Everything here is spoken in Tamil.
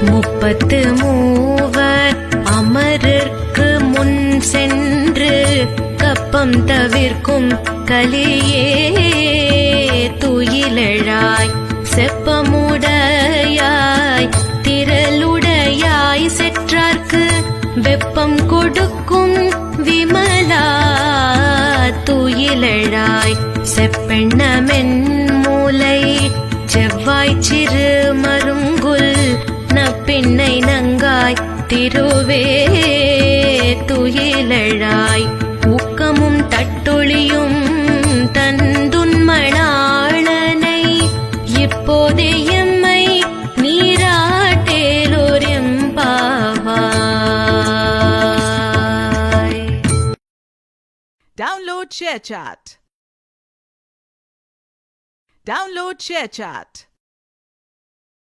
முப்பத்து மூவர் அமரர்க்கு முன் சென்று கப்பம் தவிர்க்கும் கலியே துயிலெழாய் செப்பமுடையாய் திரளுடையாய் செற்றார்க்கு வெப்பம் கொடுக்கும் விமலா துயிலெழாய் செப்பெண்ணமென் மூலை செவ்வாய் சிறு மருங்குல் நப்பின்னை நங்காய் திருவே துயிலெழாய் ஊக்கமும் தட்டொழியும் தந்துன்மணாளனை இப்போதே எம்மை நீராட்டேலோர் எம்பாவாய். Download ShareChat.